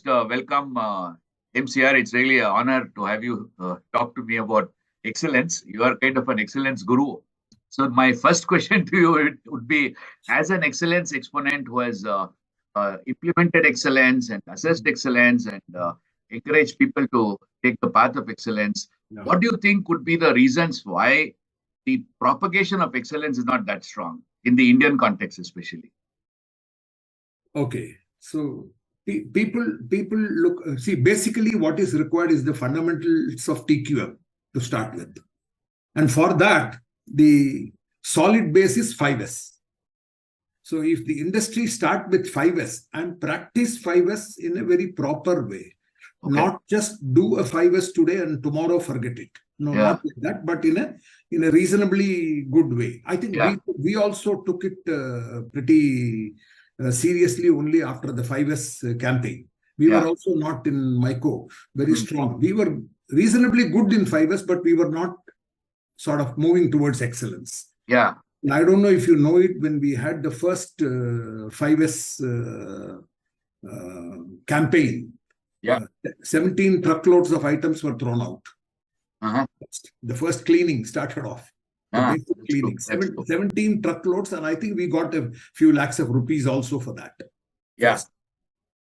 welcome MCR. It's really an honor to have you talk to me about excellence. You are kind of an excellence guru. So my first question to you would be, as an excellence exponent who has implemented excellence and assessed excellence and encouraged people to take the path of excellence, what do you think would be the reasons why the propagation of excellence is not that strong in the Indian context, especially? Okay, so people look, see, basically what is required is the fundamentals of TQM to start with. And for that, the solid base is 5S. So if the industry start with 5S and practice 5S in a very proper way, not just do a 5S today and tomorrow forget it. No, not like that, but in a reasonably good way. I think we also took it pretty seriously only after the 5S campaign. We were also not in MICO very strong. We were reasonably good in 5S, but we were not sort of moving towards excellence. Yeah. And I don't know if you know it, when we had the first 5S campaign, 17 truckloads of items were thrown out. The first cleaning started off. The basic cleaning, 17 truckloads, and I think we got a few lakhs of rupees also for that. Yes.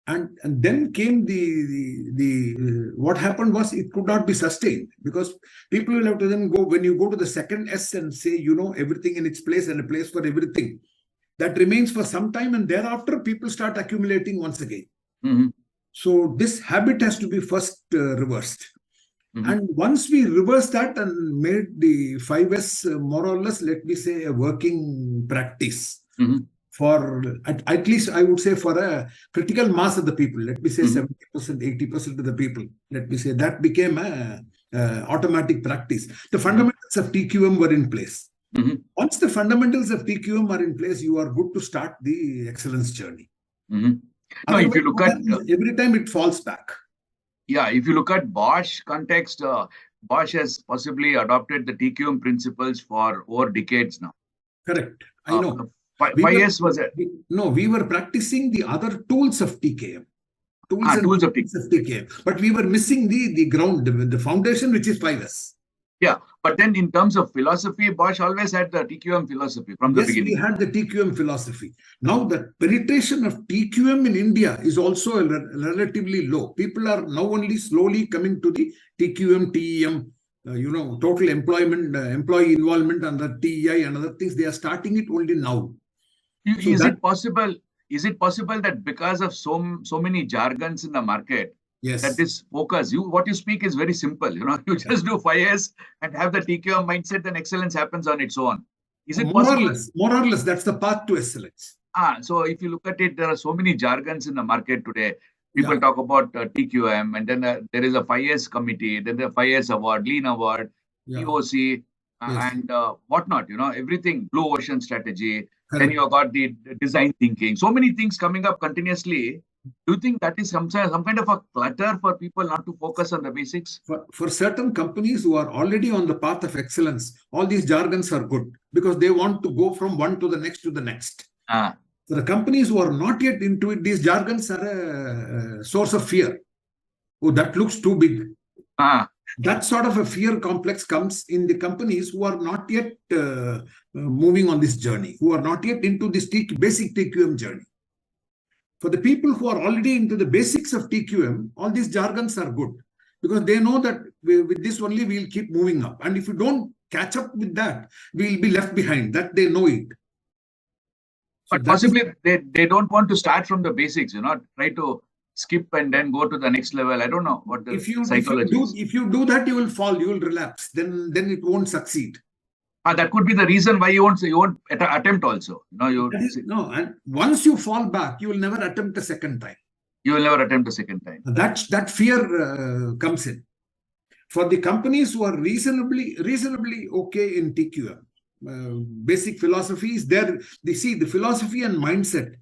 And then came the what happened was it could not be sustained, because people will have to then go, when you go to the second S and say, you know, everything in its place and a place for everything, that remains for some time, and thereafter people start accumulating once again. So this habit has to be first reversed. And once we reverse that and made the 5S more or less, let me say, a working practice for, at least I would say, for a critical mass of the people, let me say 70%, 80% of the people, let me say, that became a automatic practice. The fundamentals of TQM were in place. Once the fundamentals of TQM are in place, you are good to start the excellence journey. Now, if you look at every time it falls back. Yeah, if you look at Bosch context, Bosch has possibly adopted the TQM principles for over decades now. Correct. I know. 5 years was it? No, we were practicing the other tools of TKM. Tools of TKM. But we were missing the ground, the foundation, which is 5S. Yeah, but then in terms of philosophy, Bosch always had the TQM philosophy from the beginning. Yes, we had the TQM philosophy. Now the penetration of TQM in India is also relatively low. People are now only slowly coming to the TQM, TEM, total employment, employee involvement and the TEI and other things. They are starting it only now. Is it possible that because of so many jargons in the market, that this focus, what you speak is very simple. You just do 5S and have the TQM mindset, then excellence happens on its own. Is it possible? More or less, that's the path to excellence. So if you look at it, there are so many jargons in the market today. People talk about TQM, and then there is a 5S committee, then the 5S award, Lean award, EOC, and whatnot. Everything, blue ocean strategy. Then you have got the design thinking. So many things coming up continuously. Do you think that is some kind of a clutter for people not to focus on the basics? For certain companies who are already on the path of excellence, all these jargons are good because they want to go from one to the next to the next. For the companies who are not yet into it, these jargons are a source of fear. Oh, that looks too big. That sort of a fear complex comes in the companies who are not yet moving on this journey, who are not yet into this basic TQM journey. For the people who are already into the basics of TQM, all these jargons are good because they know that with this only we'll keep moving up. And if you don't catch up with that, we'll be left behind. That they know it. But possibly they don't want to start from the basics, try to skip and then go to the next level. I don't know what the psychology is. If you do that, you will fall, you will relapse. Then it won't succeed. That could be the reason why you won't attempt also. And once you fall back, you will never attempt a second time. You will never attempt a second time. That fear comes in. For the companies who are reasonably okay in TQM, basic philosophy is there. They see the philosophy and mindset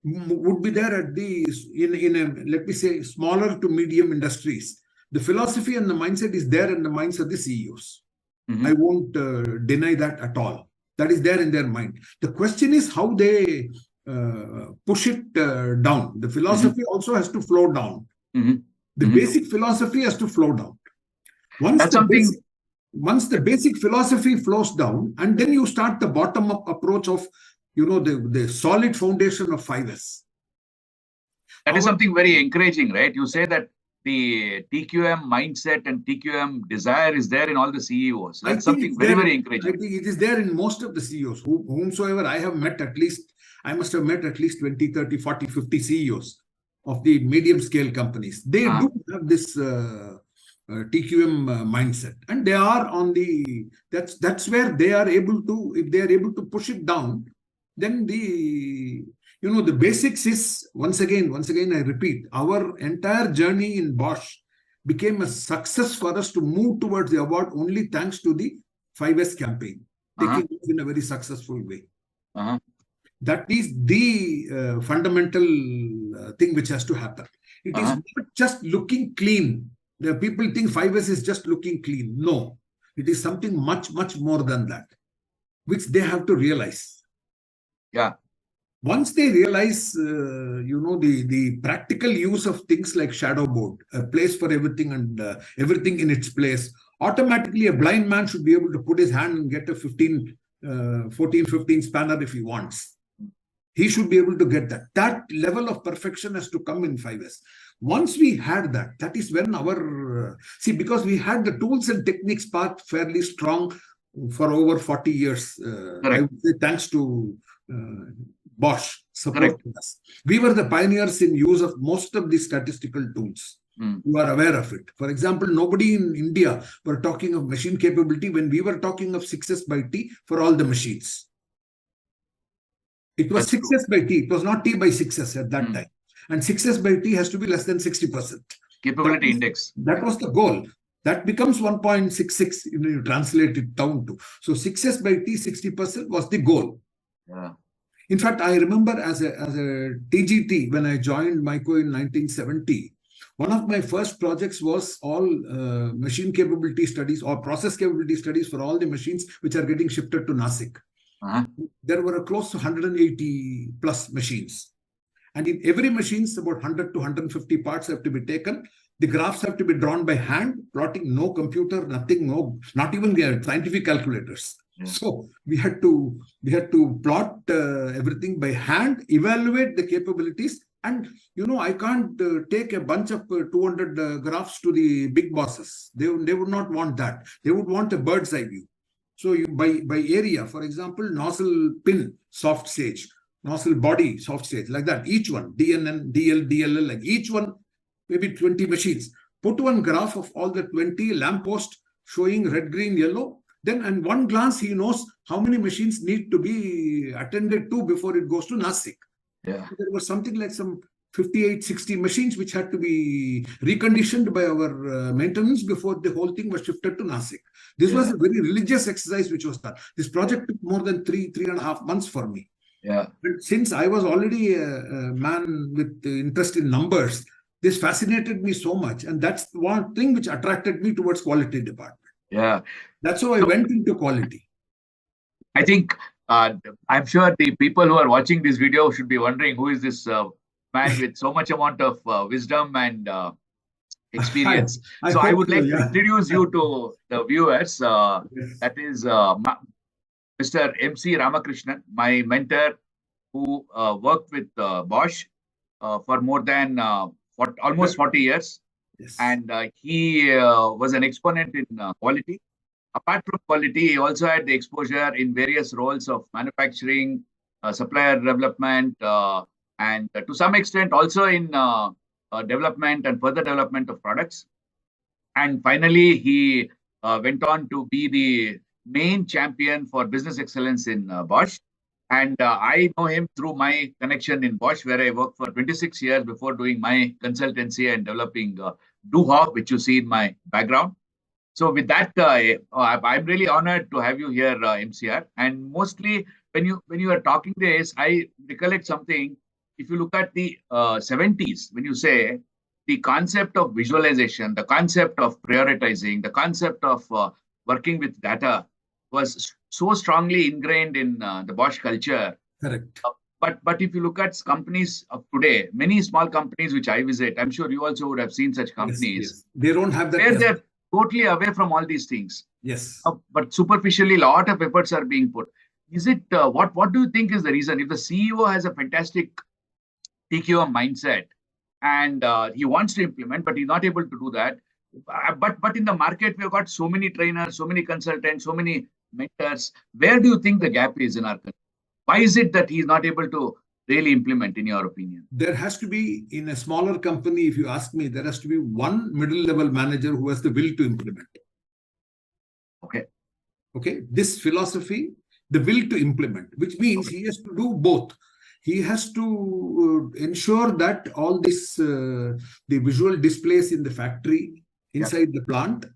would be there at in let me say, smaller to medium industries. The philosophy and the mindset is there in the minds of the CEOs. I won't deny that at all. That is there in their mind. The question is how they push it down. The philosophy also has to flow down. Mhm. The basic philosophy has to flow down. Once the basic philosophy flows down, and then you start the bottom-up approach of, the solid foundation of 5S. That is something very encouraging, right? You say that the TQM mindset and TQM desire is there in all the CEOs. That's something very, very encouraging. I think it is there in most of the CEOs. Whomsoever I have met, I must have met at least 20, 30, 40, 50 CEOs of the medium scale companies. They do have this TQM mindset, and they are on that's where they are able to, if they are able to push it down, then the basics is, once again I repeat, our entire journey in Bosch became a success for us to move towards the award only thanks to the 5S campaign, taking it in a very successful way. That is the fundamental thing which has to happen. It is not just looking clean. The people think 5S is just looking clean. No, it is something much, much more than that, which they have to realize. Yeah. Once they realize, the practical use of things like shadow board, a place for everything and everything in its place, automatically a blind man should be able to put his hand and get a 14, 15 spanner if he wants. He should be able to get that. That level of perfection has to come in 5S. Once we had that, that is when because we had the tools and techniques part fairly strong for over 40 years. I would say thanks to Bosch supporting us. We were the pioneers in use of most of the statistical tools. You are aware of it. For example, nobody in India were talking of machine capability when we were talking of 6S by T for all the machines. It was 6S by T. It was not T by 6S at that time. And 6S by T has to be less than 60%. Capability index. That was the goal. That becomes 1.66. You translate it down to. So 6S by T, 60% was the goal. Yeah. In fact, I remember as a TGT, when I joined MICO in 1970, one of my first projects was all machine capability studies or process capability studies for all the machines which are getting shifted to Nasik. There were close to 180 plus machines. And in every machine, about 100 to 150 parts have to be taken. The graphs have to be drawn by hand, plotting, no computer, nothing, not even the scientific calculators. Yeah. So we had to plot everything by hand, evaluate the capabilities, and I can't take a bunch of 200 graphs to the big bosses. They would not want that. They would want a bird's eye view. So you by area, for example, nozzle pin, soft stage, nozzle body, soft stage, like that. Each one, DNN, DL, DLL, like each one, maybe 20 machines. Put one graph of all the 20 lamppost showing red, green, yellow. Then, in one glance, he knows how many machines need to be attended to before it goes to Nasik. Yeah. So there was something like some 58, 60 machines which had to be reconditioned by our maintenance before the whole thing was shifted to Nasik. This was a very religious exercise which was done. This project took more than 3.5 months for me. Yeah. But since I was already a man with interest in numbers, this fascinated me so much. And that's one thing which attracted me towards quality department. Yeah. That's how I went into quality. I think, I'm sure the people who are watching this video should be wondering who is this man with so much amount of wisdom and experience. I would like to introduce you to the viewers. That is Mr. M C Ramakrishnan, my mentor, who worked with Bosch for more than almost 40 years. Yes. And he was an exponent in quality. Apart from quality, he also had the exposure in various roles of manufacturing, supplier development, and to some extent also in development and further development of products. And finally, he went on to be the main champion for business excellence in Bosch. And I know him through my connection in Bosch, where I worked for 26 years before doing my consultancy and developing doHow, which you see in my background. So with that, I'm really honored to have you here, MCR. And mostly when you are talking this, I recollect something. If you look at the 70s, when you say the concept of visualization, the concept of prioritizing, the concept of working with data was so strongly ingrained in the Bosch culture. Correct. But if you look at companies of today, many small companies which I visit, I'm sure you also would have seen such companies. Yes. They don't have that. Where they're totally away from all these things. Yes. But superficially, a lot of efforts are being put. Is it what do you think is the reason? If the CEO has a fantastic TQM mindset and he wants to implement, but he's not able to do that. But in the market, we've got so many trainers, so many consultants, so many mentors. Where do you think the gap is in our country? Why is it that he's not able to really implement, in your opinion? There has to be, in a smaller company, if you ask me, there has to be one middle-level manager who has the will to implement. Okay. This philosophy, the will to implement, which means he has to do both. He has to ensure that all this, the visual displays in the factory, inside the plant,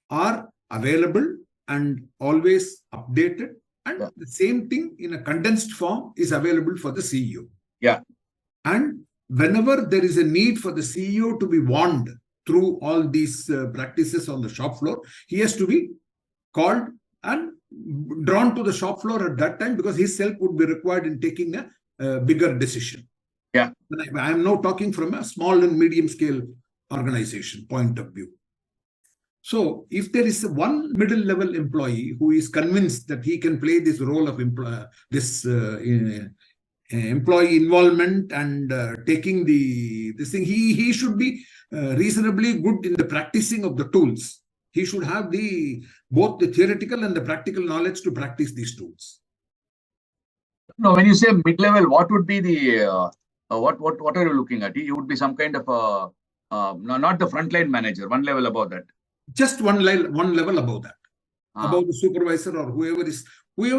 are available and always updated. And the same thing in a condensed form is available for the CEO. Yeah. And whenever there is a need for the CEO to be warned through all these practices on the shop floor, he has to be called and drawn to the shop floor at that time, because his help would be required in taking a bigger decision. Yeah. I am now talking from a small and medium scale organization point of view. So if there is one middle level employee who is convinced that he can play this role of employee involvement and taking this thing, he should be reasonably good in the practicing of the tools. He should have both the theoretical and the practical knowledge to practice these tools. No, when you say mid-level, what would be the what are you looking at? He would be some kind of no, not the frontline manager, one level above that. Just one level above that, above the supervisor or whoever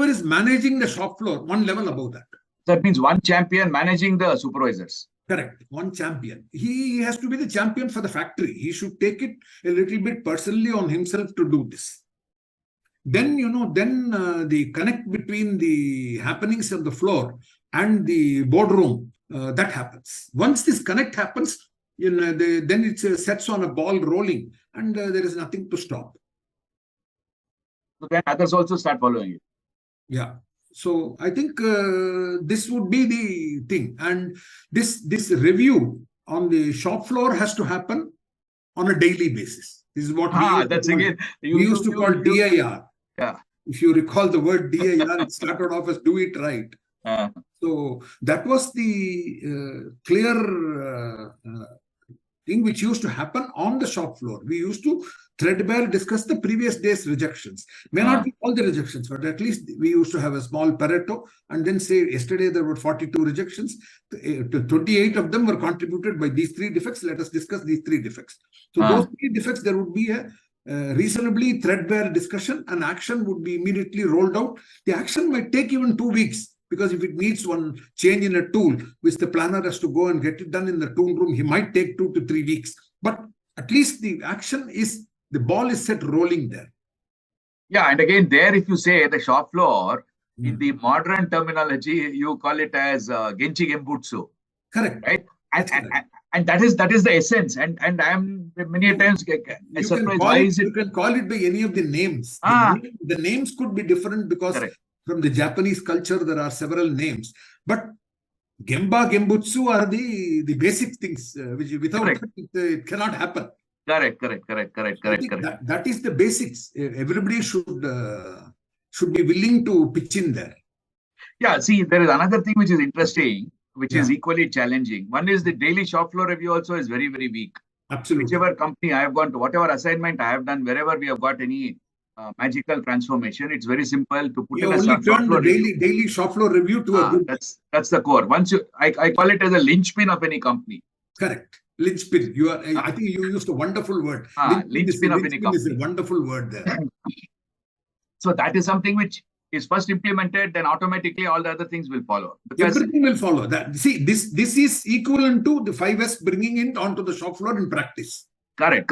is managing the shop floor, one level above that. That means one champion managing the supervisors. Correct. One champion. He has to be the champion for the factory. He should take it a little bit personally on himself to do this. Then, the connect between the happenings on the floor and the boardroom, that happens. Once this connect happens, then it sets on a ball rolling, and there is nothing to stop. So then others also start following you. Yeah. So I think this would be the thing. And this review on the shop floor has to happen on a daily basis. This is what we used to call DIR. Yeah. If you recall the word DIR, it started off as do it right. So that was the clear thing which used to happen on the shop floor. We used to threadbare discuss the previous day's rejections. May not be all the rejections, but at least we used to have a small Pareto and then say yesterday there were 42 rejections. 28 of them were contributed by these 3 defects. Let us discuss these 3 defects. So those 3 defects, there would be a reasonably threadbare discussion, and action would be immediately rolled out. The action might take even 2 weeks. Because if it needs one change in a tool, which the planner has to go and get it done in the tool room, he might take 2 to 3 weeks. But at least the action is, the ball is set rolling there. Yeah, and again, there, if you say the shop floor, in the modern terminology, you call it as Genchi Gembutsu. Correct. Right? And that is the essence. And I am many times surprised. You can call it by any of the names. The names could be different because from the Japanese culture, there are several names. But Gemba, Gembutsu are the basic things, which without it cannot happen. Correct. That is the basics. Everybody should be willing to pitch in there. Yeah, see, there is another thing which is interesting, which is equally challenging. One is the daily shop floor review also is very, very weak. Absolutely. Whichever company I have gone to, whatever assignment I have done, wherever we have got any magical transformation, it's very simple to put in a shop floor review. Daily shop floor review to a good. That's the core. Once I call it as a linchpin of any company. Correct. Linchpin. I think you used a wonderful word. Linchpin of any company is a wonderful word there. So that is something which is first implemented, then automatically all the other things will follow. Everything will follow. See, this is equivalent to the 5S bringing it onto the shop floor in practice. Correct.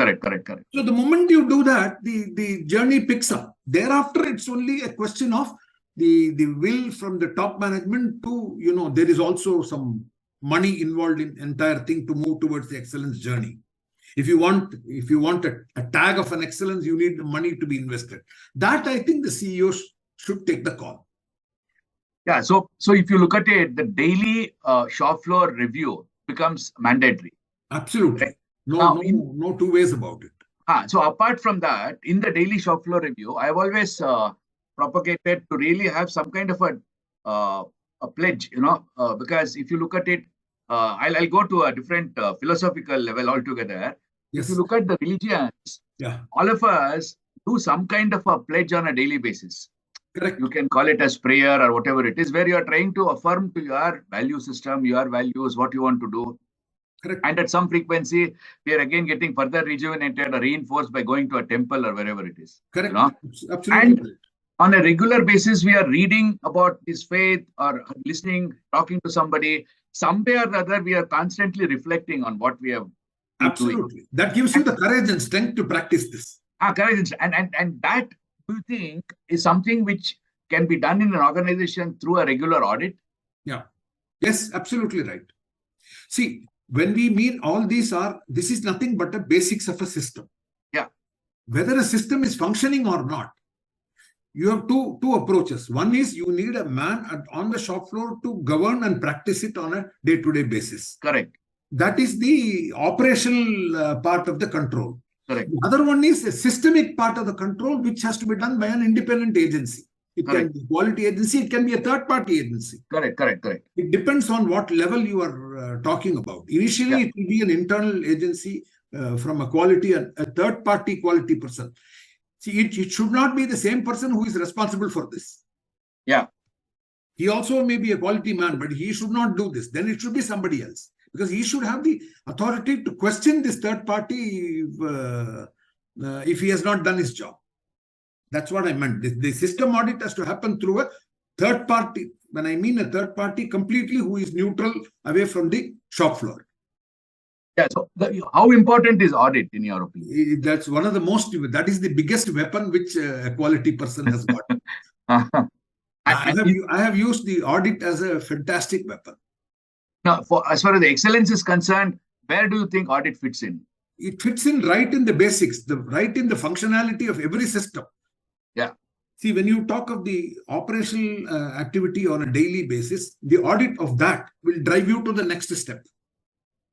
So the moment you do that, the journey picks up. Thereafter, it's only a question of the will from the top management to, there is also some money involved in entire thing to move towards the excellence journey. If you want a tag of an excellence, you need the money to be invested. That I think the CEOs should take the call. Yeah. So if you look at it, the daily shop floor review becomes mandatory. Absolutely. Right? No, Now, no two ways about it. So apart from that, in the daily shop floor review, I've always propagated to really have some kind of a pledge, because if you look at it, I'll go to a different philosophical level altogether. If you Yes. look at the religions, Yeah. all of us do some kind of a pledge on a daily basis. Correct. You can call it as prayer or whatever it is, where you are trying to affirm to your value system, your values, what you want to do. Correct. And at some frequency, we are again getting further rejuvenated or reinforced by going to a temple or wherever it is. Correct. Absolutely. And correct. on a regular basis, we are reading about this faith or listening, talking to somebody. Some way or the other, we are constantly reflecting on what we have been Absolutely. doing. That gives you the courage and strength to practice this. Courage. And that, do you think, is something which can be done in an organization through a regular audit? Yeah. Yes, absolutely right. See, when we mean all these this is nothing but the basics of a system. Yeah. Whether a system is functioning or not, you have two approaches. One is you need a man on the shop floor to govern and practice it on a day-to-day basis. Correct. That is the operational part of the control. Correct. The other one is a systemic part of the control, which has to be done by an independent agency. It Correct. can be a quality agency, it can be a third-party agency. Correct. It depends on what level you are talking about. Initially, it will be an internal agency from a quality, a third-party quality person. See, it should not be the same person who is responsible for this. Yeah. He also may be a quality man, but he should not do this. Then it should be somebody else, because he should have the authority to question this third party if he has not done his job. That's what I meant. The system audit has to happen through a third party. When I mean a third party, completely who is neutral, away from the shop floor. Yeah. So how important is audit in your opinion? That's one of the most, that is the biggest weapon which a quality person has got. I have used the audit as a fantastic weapon. Now, as far as the excellence is concerned, where do you think audit fits in? It fits in right in the basics, right in the functionality of every system. Yeah. See, when you talk of the operational activity on a daily basis, the audit of that will drive you to the next step.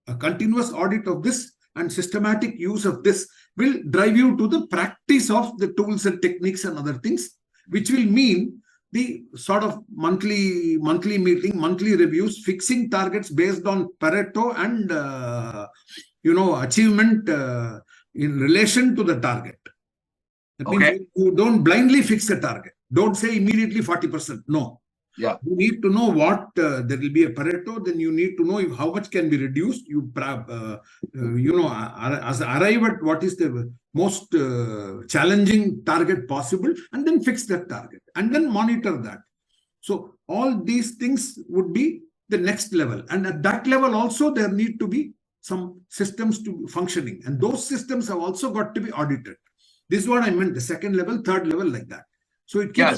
A continuous audit of this and systematic use of this will drive you to the practice of the tools and techniques and other things, which will mean the sort of monthly meeting, monthly reviews, fixing targets based on Pareto and achievement in relation to the target. That means you don't blindly fix a target. Don't say immediately 40%. No. Yeah. You need to know what there will be a Pareto. Then you need to know how much can be reduced. You arrive at what is the most challenging target possible, and then fix that target, and then monitor that. So all these things would be the next level, and at that level also there need to be some systems to be functioning, and those systems have also got to be audited. This is what I meant, the second level, third level, like that. So it keeps... Yeah,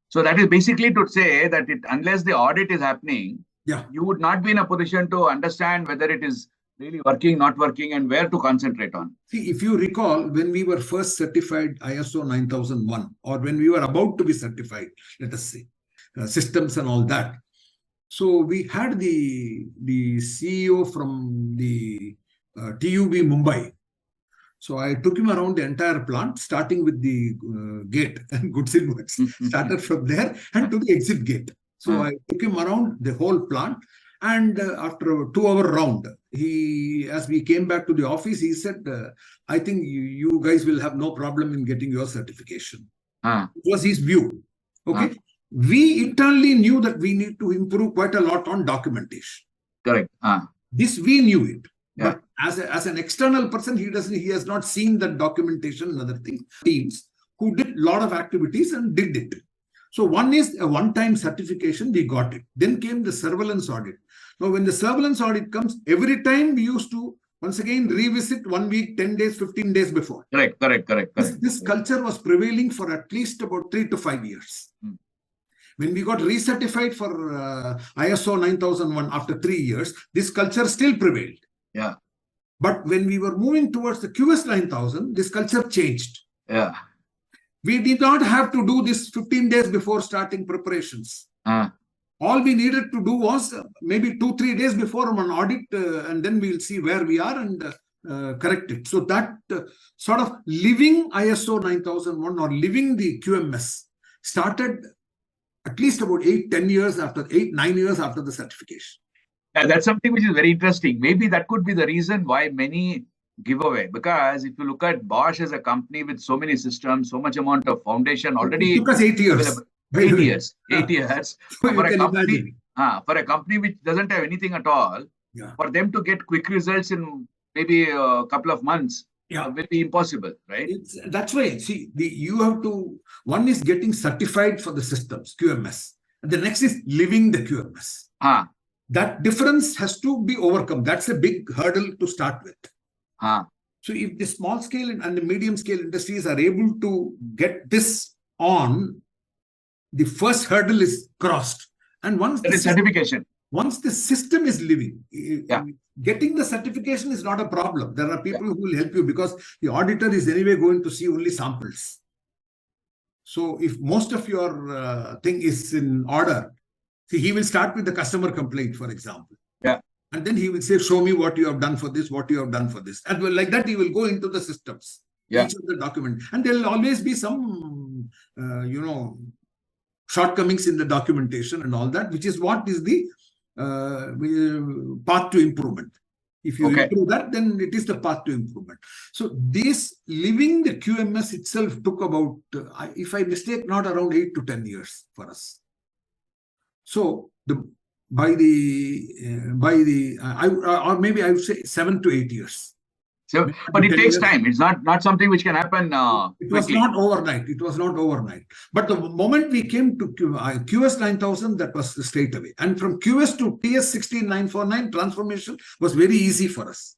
so that is basically to say that unless the audit is happening, you would not be in a position to understand whether it is really working, not working, and where to concentrate on. See, if you recall, when we were first certified ISO 9001, or when we were about to be certified, let us say, systems and all that. So we had the CEO from the TUB Mumbai. So I took him around the entire plant, starting with the gate and goods in works. Started from there and to the exit gate. So I took him around the whole plant. And after a 2-hour round, as we came back to the office, he said, I think you guys will have no problem in getting your certification. It was his view. Okay. We internally knew that we need to improve quite a lot on documentation. Correct. This we knew it. Yeah. But as an external person, he has not seen that documentation and other things. Teams who did a lot of activities and did it. So one is a one-time certification, we got it. Then came the surveillance audit. Now, when the surveillance audit comes, every time we used to once again revisit 1 week, 10 days, 15 days before. Correct. This culture was prevailing for at least about 3 to 5 years. When we got recertified for ISO 9001 after 3 years, this culture still prevailed. Yeah. But when we were moving towards the QS 9000, this culture changed. Yeah. We did not have to do this 15 days before starting preparations. All we needed to do was maybe 2-3 days before an audit, and then we'll see where we are and correct it. So that sort of living ISO 9001 or living the QMS started at least about 8-9 years after the certification. That's something which is very interesting. Maybe that could be the reason why many give away. Because if you look at Bosch as a company with so many systems, so much amount of foundation already. It took us 8 years. Available. 8 years. 8 years. So for a company which doesn't have anything at all, for them to get quick results in maybe a couple of months will be impossible, right? That's why, see, you have to, one is getting certified for the systems, QMS. And the next is living the QMS. That difference has to be overcome. That's a big hurdle to start with. So if the small scale and the medium scale industries are able to get this on, the first hurdle is crossed. And once the certification. Once the system is living, getting the certification is not a problem. There are people who will help you because the auditor is anyway going to see only samples. So if most of your thing is in order, see, he will start with the customer complaint, for example. And then he will say, show me what you have done for this, what you have done for this. And like that, he will go into the systems, each of the document. And there will always be some, shortcomings in the documentation and all that, which is what is the path to improvement. If you improve that, then it is the path to improvement. So this living the QMS itself took about, if I mistake, not around 8 to 10 years for us. So or maybe I would say 7 to 8 years. So, but it takes time. It's not something which can happen It was not overnight. It was not overnight. But the moment we came to QS 9000, that was straight away. And from QS to TS 16949, transformation was very easy for us.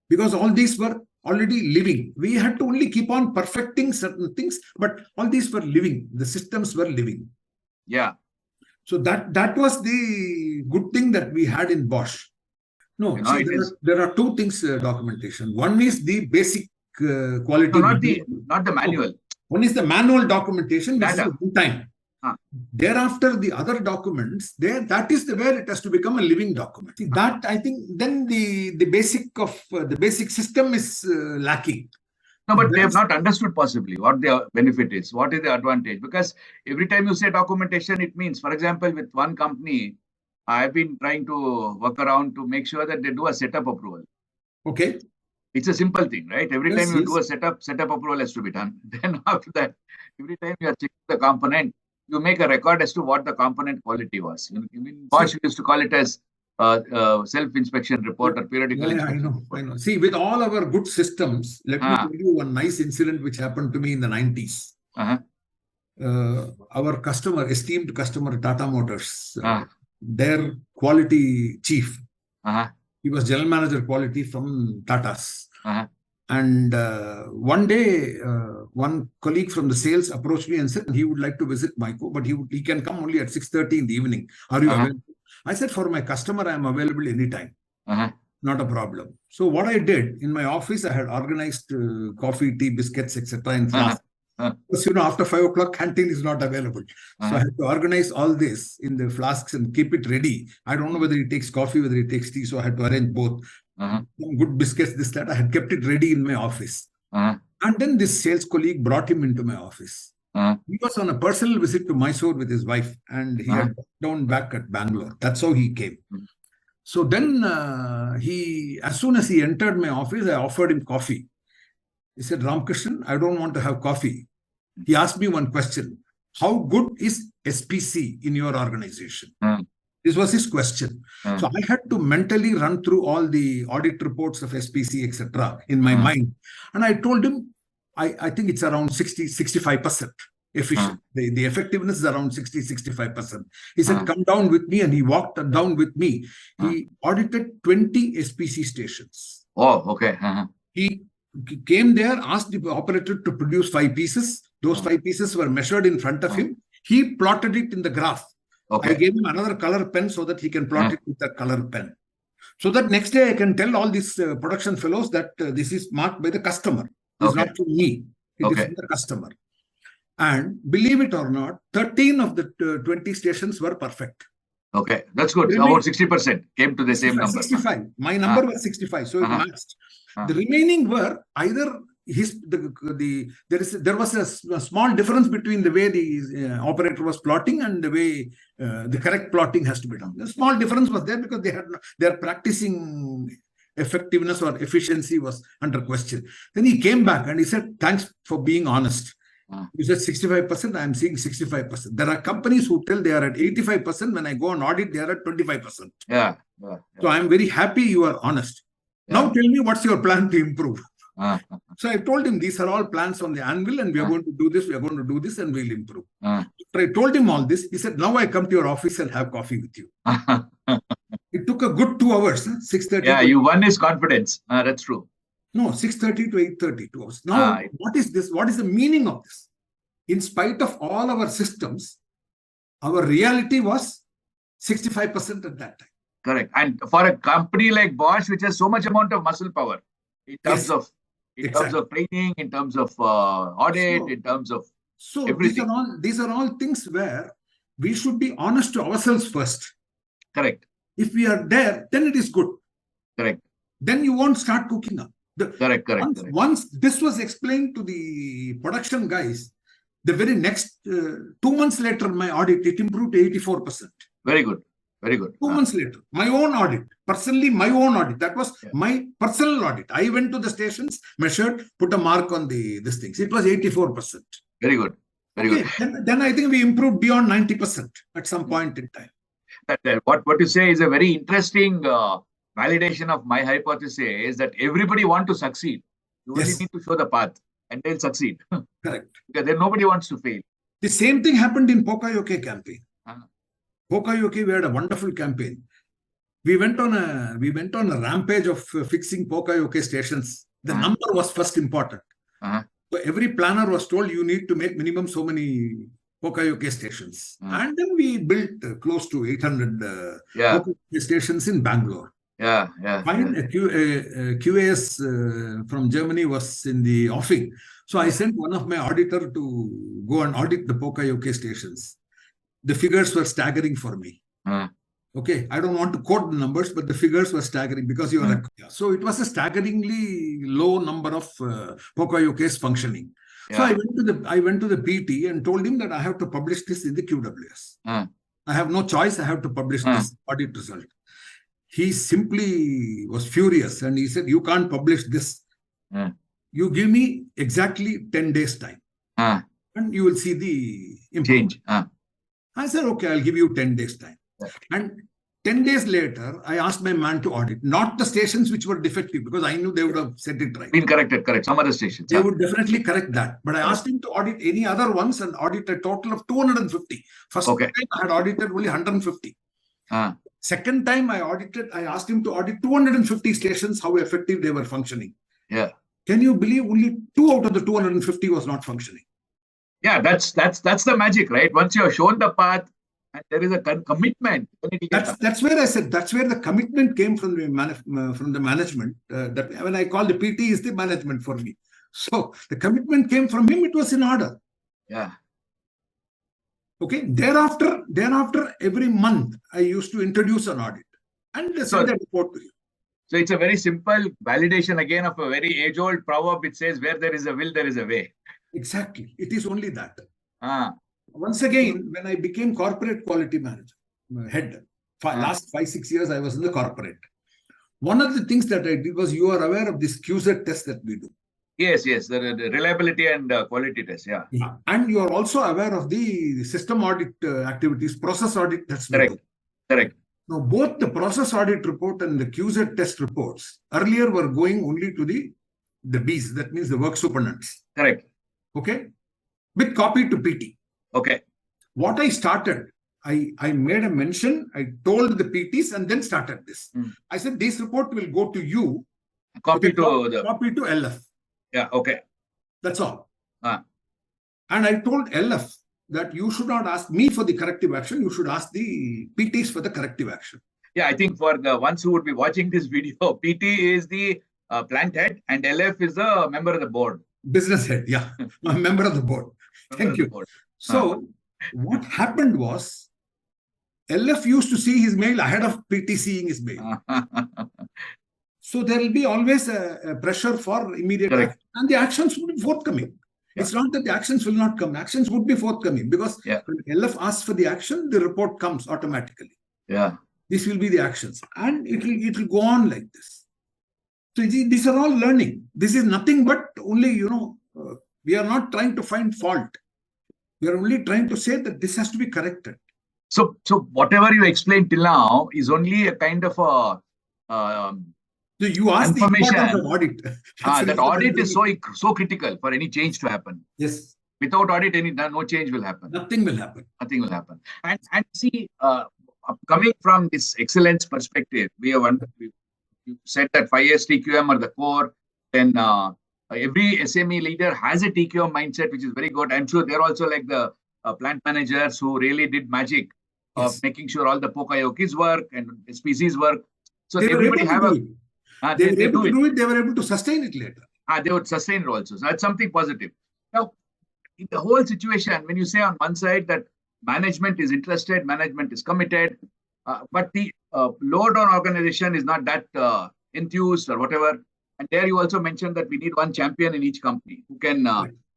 Because all these were already living. We had to only keep on perfecting certain things, but all these were living. The systems were living. So that was the good thing that we had in Bosch. No, see, there are two things, documentation. One is the basic quality. No, not the manual. One is the manual documentation, which is one time. Thereafter, the other documents, that is where it has to become a living document. See, that, I think, then the basic system is lacking. No, but they have not understood possibly what the benefit is, what is the advantage. Because every time you say documentation, it means, for example, with one company, I've been trying to work around to make sure that they do a setup approval. It's a simple thing, right? Every time you do a setup approval has to be done. Then after that, every time you are checking the component, you make a record as to what the component quality was. In Bosch, we used to call it as self-inspection report or periodical inspection. I know. See, with all our good systems, let me tell you one nice incident which happened to me in the 90s. Our esteemed customer, Tata Motors, their quality chief, he was general manager quality from Tata's. And one day, one colleague from the sales approached me and said he would like to visit Maiko, but he can come only at 6:30 in the evening. Are you available? I said, for my customer, I am available anytime. Not a problem. So what I did in my office, I had organized coffee, tea, biscuits, etc. in flasks. Because, after 5 o'clock, canteen is not available. So I had to organize all this in the flasks and keep it ready. I don't know whether it takes coffee, whether it takes tea. So I had to arrange both. Some good biscuits, this, that. I had kept it ready in my office. And then this sales colleague brought him into my office. He was on a personal visit to Mysore with his wife, and he had down back at Bangalore. That's how he came. So then as soon as he entered my office, I offered him coffee. He said, Ramakrishnan, I don't want to have coffee. He asked me one question. How good is SPC in your organization? This was his question. So I had to mentally run through all the audit reports of SPC, etc. in my mind. And I told him, I think it's around 65% efficient. The effectiveness is around 60-65%. He said, come down with me. And he walked down with me. He audited 20 SPC stations. He came there, asked the operator to produce 5 pieces. Those 5 pieces were measured in front of him. He plotted it in the graph. I gave him another color pen so that he can plot it with that color pen. So that next day I can tell all these production fellows that this is marked by the customer. It's not from me. It is from the customer. And believe it or not, 13 of the 20 stations were perfect. Okay, that's good. Remaining- About 60% came to the same number. 65. My number was 65, so it matched. The remaining were either there was a small difference between the way the operator was plotting and the way the correct plotting has to be done. The small difference was there because their practicing effectiveness or efficiency was under question. Then he came back and he said, "Thanks for being honest." You said 65%, I am seeing 65%. There are companies who tell they are at 85%. When I go on audit, they are at 25%. Yeah. So I am very happy you are honest. Now tell me, what's your plan to improve? So I told him, these are all plans on the anvil and we are going to do this, we are going to do this and we'll improve. After I told him all this, he said, now I come to your office and have coffee with you. It took a good 2 hours, 6:30. Yeah, you won his confidence. That's true. No, 6:30 to 8:30, 2 hours. Now, what is this? What is the meaning of this? In spite of all our systems, our reality was 65% at that time. Correct. And for a company like Bosch, which has so much amount of muscle power in terms of training, in terms of audit, in terms of everything. These are all things where we should be honest to ourselves first. Correct. If we are there, then it is good. Correct. Then you won't start cooking up. Correct. Once this was explained to the production guys, the very next 2 months later, my audit, it improved to 84%. Very good. Very good. 2 months later, my own audit, personally, my own audit. That was my personal audit. I went to the stations, measured, put a mark on these things. It was 84%. Very good. Very good. Then I think we improved beyond 90% at some point in time. What you say is a very interesting validation of my hypothesis is that everybody wants to succeed. You only need to show the path and they'll succeed. Correct. Because then nobody wants to fail. The same thing happened in Pokayoke campaign. Pokayoke, we had a wonderful campaign. We went on a rampage of fixing Pokayoke stations. The number was first important. So every planner was told you need to make minimum so many Pokayoke stations. And then we built close to 800 Pokayoke stations in Bangalore. Fine. A QAS from Germany was in the offing. So I sent one of my auditor to go and audit the Pokayoke stations. The figures were staggering for me. Okay, I don't want to quote the numbers, but the figures were staggering because you are so it was a staggeringly low number of Pokayokes functioning. So I went to the PT and told him that I have to publish this in the QWS. I have no choice. I have to publish this audit result. He simply was furious and he said, "You can't publish this. You give me exactly 10 days time, and you will see the improvement." Change. I said, "Okay, I'll give you 10 days time." And 10 days later, I asked my man to audit, not the stations which were defective, because I knew they would have set it right. Been corrected, correct. Some other stations. They would definitely correct that. But I asked him to audit any other ones and audit a total of 250. First time I had audited only 150. Second time I asked him to audit 250 stations, how effective they were functioning. Can you believe only 2 out of the 250 was not functioning? Yeah, that's the magic, right? Once you have shown the path and there is a commitment. That's where I said, that's where the commitment came from the management. That when I call the PT is the management for me. So the commitment came from him, it was in order. Okay. Thereafter, every month, I used to introduce an audit and send that report to you. So it's a very simple validation again of a very age-old proverb which says, where there is a will, there is a way. Exactly. It is only that. Once again, when I became corporate quality manager, head, last 5-6 years, I was in the corporate. One of the things that I did was, you are aware of this QZ test that we do. Yes, the reliability and quality test, And you are also aware of the system audit activities, process audit that's correct. Now, both the process audit report and the QZ test reports earlier were going only to the Bs, that means the work superintendents. Correct. Okay. With copy to PT. Okay. What I started, I made a mention, I told the PTs and then started this. I said, this report will go to you. Copy to LF. Yeah, okay. That's all. And I told LF that you should not ask me for the corrective action. You should ask the PTs for the corrective action. Yeah, I think for the ones who would be watching this video, PT is the plant head and LF is the member of the board. Business head, yeah. I'm a member of the board. Thank you. So what happened was, LF used to see his mail ahead of PT seeing his mail. So there will be always a pressure for immediate action, and the actions would be forthcoming. Yeah. It's not that the actions will not come. Actions would be forthcoming because when LF asks for the action, the report comes automatically. Yeah. This will be the actions, and it will go on like this. So these are all learning. This is nothing but only, we are not trying to find fault. We are only trying to say that this has to be corrected. So whatever you explained till now is only a kind of a so you asked the importance of audit. That audit is so critical for any change to happen. Yes. Without audit, no change will happen. Nothing will happen. Nothing will happen. And see, coming from this excellence perspective, you said that 5 years TQM are the core. Then every SME leader has a TQM mindset, which is very good. I'm sure they're also like the plant managers who really did magic of making sure all the Pokayokis work and SPCs work. So everybody have a... They were able to do it. They were able to sustain it later. They would sustain it also. So that's something positive. Now, in the whole situation, when you say on one side that management is interested, management is committed, but the lower down organization is not that enthused or whatever. And there you also mentioned that we need one champion in each company who can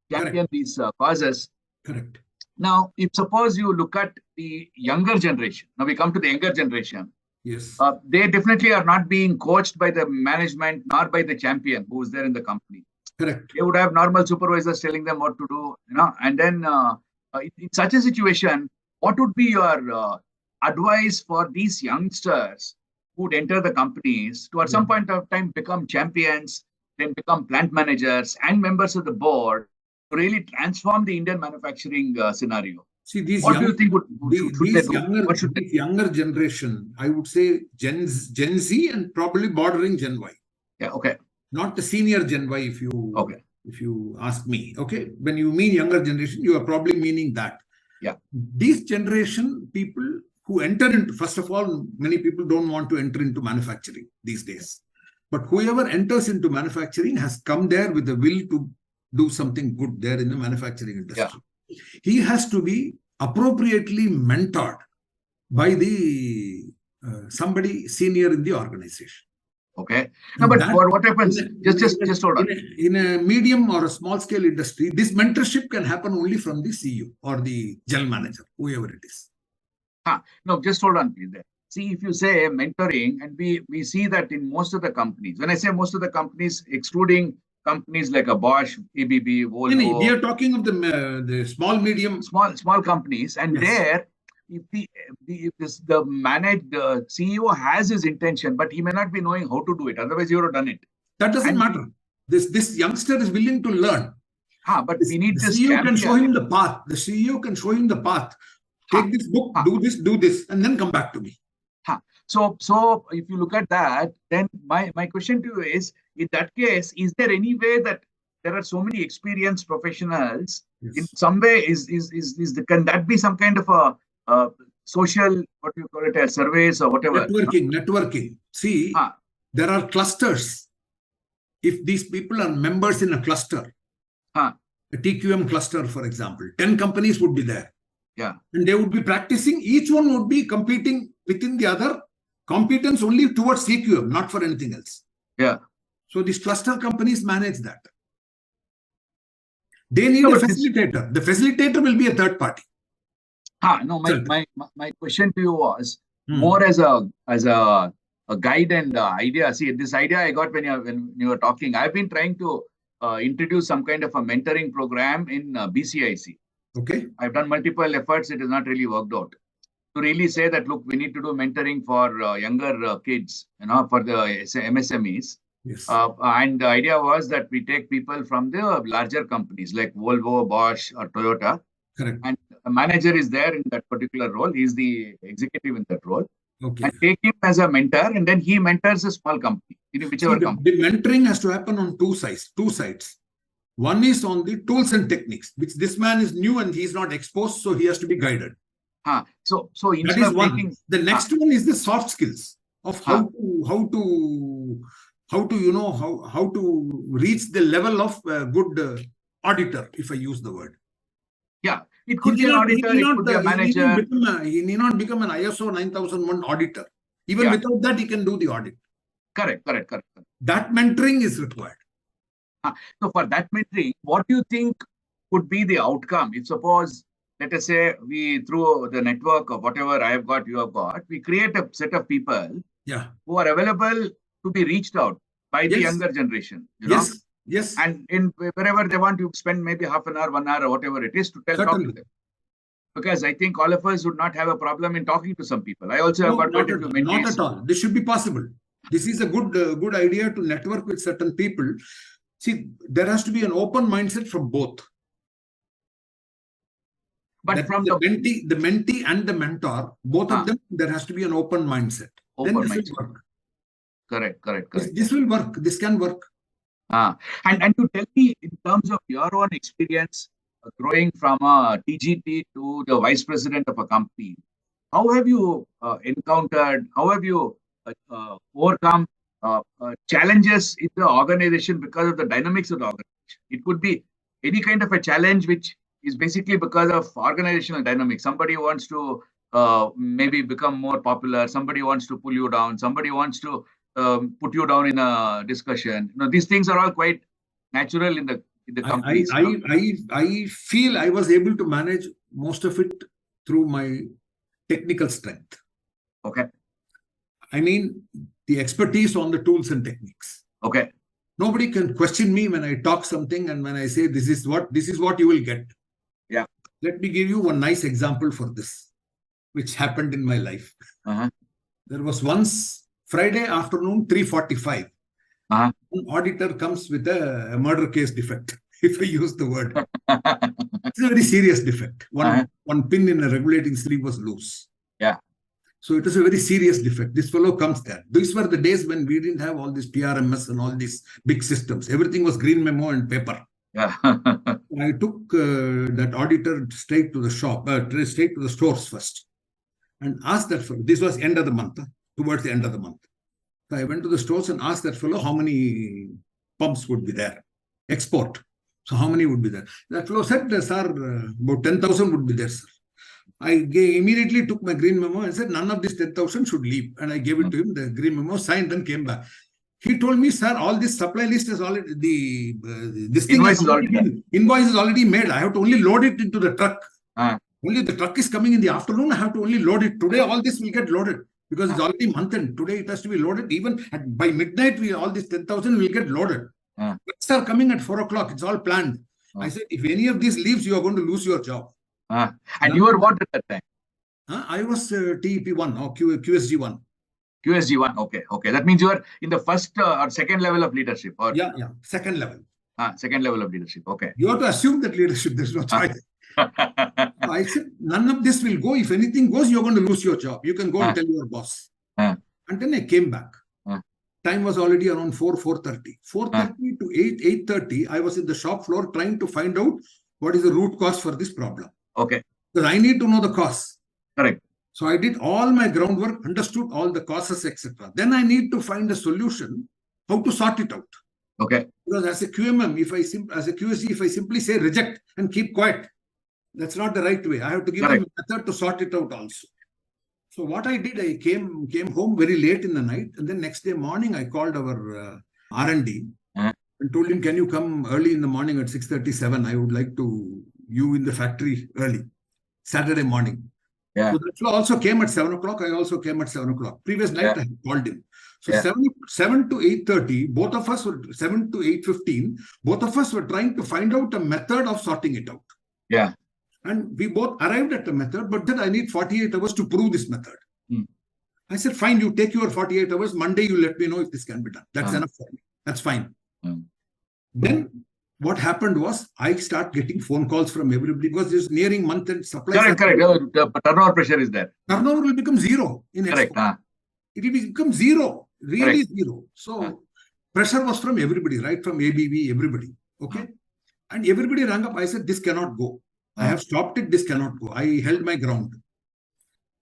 champion these causes. Correct. Now, if suppose you look at the younger generation, now we come to the younger generation. Yes. They definitely are not being coached by the management nor by the champion who is there in the company. Correct. They would have normal supervisors telling them what to do, and then in such a situation, what would be your advice for these youngsters who would enter the companies to at some point of time become champions, then become plant managers and members of the board to really transform the Indian manufacturing scenario? See, these what do you think these younger generation, I would say Gen Z and probably bordering Gen Y. Yeah, okay. Not the senior Gen Y, if you ask me. Okay, when you mean younger generation, you are probably meaning that. Yeah. These generation people who enter into, first of all, many people don't want to enter into manufacturing these days. But whoever enters into manufacturing has come there with the will to do something good there in the manufacturing industry. Yeah. He has to be appropriately mentored by the somebody senior in the organization. Okay. No, but what happens? Just hold on. In a medium or a small scale industry, this mentorship can happen only from the CEO or the general manager, whoever it is. No, just hold on, please. There. See, if you say mentoring, and we see that in most of the companies. When I say most of the companies, excluding companies like a Bosch, ABB, Volvo. We are talking of the small, medium, small companies, and there, if the managed CEO has his intention, but he may not be knowing how to do it. Otherwise, he would have done it. That doesn't matter. This youngster is willing to learn. But we need the CEO can show him the path. The CEO can show him the path. Take this book, do this, and then come back to me. So if you look at that, then my question to you is, in that case, is there any way that there are so many experienced professionals? Yes. In some way, can that be some kind of a social, what do you call it, surveys or whatever? Networking. See, there are clusters. If these people are members in a cluster, a TQM cluster, for example, 10 companies would be there. Yeah. And they would be practicing. Each one would be competing within the other. Competence only towards TQM, not for anything else. Yeah. So these cluster companies manage that. They need a facilitator. The facilitator will be a third party. No, my question to you was more as a guide and idea. See, this idea I got when you were talking. I've been trying to introduce some kind of a mentoring program in BCIC. Okay. I've done multiple efforts. It has not really worked out. To really say that, look, we need to do mentoring for younger kids, for the MSMEs. Yes. And the idea was that we take people from the larger companies like Volvo, Bosch, or Toyota. Correct. And a manager is there in that particular role. He's the executive in that role. Okay. And take him as a mentor, and then he mentors a small company, whichever company. The mentoring has to happen on two sides. One is on the tools and techniques, which this man is new and he's not exposed, so he has to be guided. So that is one. The next one is the soft skills of how how to, how to reach the level of good auditor, if I use the word. Yeah, it could be an auditor, it could be a manager. He need not become an ISO 9001 auditor. Even without that, he can do the audit. Correct. That mentoring is required. So for that mentoring, what do you think could be the outcome? If suppose, let us say, we through the network of whatever I have got, you have got, we create a set of people who are available to be reached out by the younger generation, know? Yes. And in wherever they want to spend maybe half an hour, 1 hour, or whatever it is to talk to them. Because I think all of us would not have a problem in talking to some people. I also have got quite a few mentees. Not at all. This should be possible. This is a good idea to network with certain people. See, there has to be an open mindset from both. But from the mentee and the mentor, both of them, there has to be an open mindset. Then this will work. Correct. This will work. This can work. And to tell me, in terms of your own experience growing from a TGP to the vice president of a company, how have you encountered, how have you overcome challenges in the organization because of the dynamics of the organization? It could be any kind of a challenge which is basically because of organizational dynamics. Somebody wants to maybe become more popular. Somebody wants to pull you down. Somebody wants to put you down in a discussion. These things are all quite natural in the companies. I feel I was able to manage most of it through my technical strength. Okay. I mean, the expertise on the tools and techniques. Okay. Nobody can question me when I talk something and when I say this is what you will get. Yeah. Let me give you one nice example for this, which happened in my life. There was once Friday afternoon, 3:45. An auditor comes with a murder case defect, if I use the word. It's a very serious defect. One pin in a regulating sleeve was loose. Yeah. So it was a very serious defect. This fellow comes there. These were the days when we didn't have all this PRMS and all these big systems. Everything was green memo and paper. Yeah. I took that auditor straight to the shop, straight to the stores first, and asked that fellow. This was end of the month, towards the end of the month. So I went to the stores and asked that fellow how many pumps would be there. Export. So how many would be there? That fellow said, sir, about 10,000 would be there, sir. I immediately took my green memo and said, none of this 10,000 should leave. And I gave it to him, the green memo, signed and came back. He told me, sir, all this supply list is already, this thing invoice is already made. I have to only load it into the truck. Only the truck is coming in the afternoon. I have to only load it. Today, all this will get loaded because it's already month end. Today, it has to be loaded. Even by midnight, all this 10,000 will get loaded. Trucks are coming at 4 o'clock. It's all planned. I said, if any of these leaves, you are going to lose your job. And you were what at that time? I was TEP1 or QSG1. QSG1, okay. That means you are in the first or second level of leadership. Or second level. Second level of leadership, okay. You have to assume that leadership, there's no choice. I said, none of this will go. If anything goes, you're going to lose your job. You can go and tell your boss. And then I came back. Time was already around 4:30. 4:30 to 8:30, I was in the shop floor trying to find out what is the root cause for this problem. Okay. Because I need to know the cause. Correct. So I did all my groundwork, understood all the causes, etc. Then I need to find a solution, how to sort it out. Okay. Because as a QMM, as a QSC, if I simply say reject and keep quiet, that's not the right way. I have to give them a method to sort it out also. So what I did, I came home very late in the night, and then next day morning, I called our R&D and told him, can you come early in the morning at 6:37? I would like you in the factory early, Saturday morning. Yeah. So that fellow also came at 7 o'clock. I also came at 7 o'clock. Previous night, I called him. So 7 to 8:30, both of us were 7 to 8:15. Both of us were trying to find out a method of sorting it out. Yeah. And we both arrived at the method, but then I need 48 hours to prove this method. I said, fine, you take your 48 hours. Monday, you let me know if this can be done. That's enough for me. That's fine. Then what happened was I start getting phone calls from everybody because it's nearing month end supply. Correct. The turnover pressure is there. Turnover will become zero in export. It will become zero, really zero. So pressure was from everybody, right? From ABB, everybody. Okay. And everybody rang up. I said, this cannot go. I have stopped it. This cannot go. I held my ground.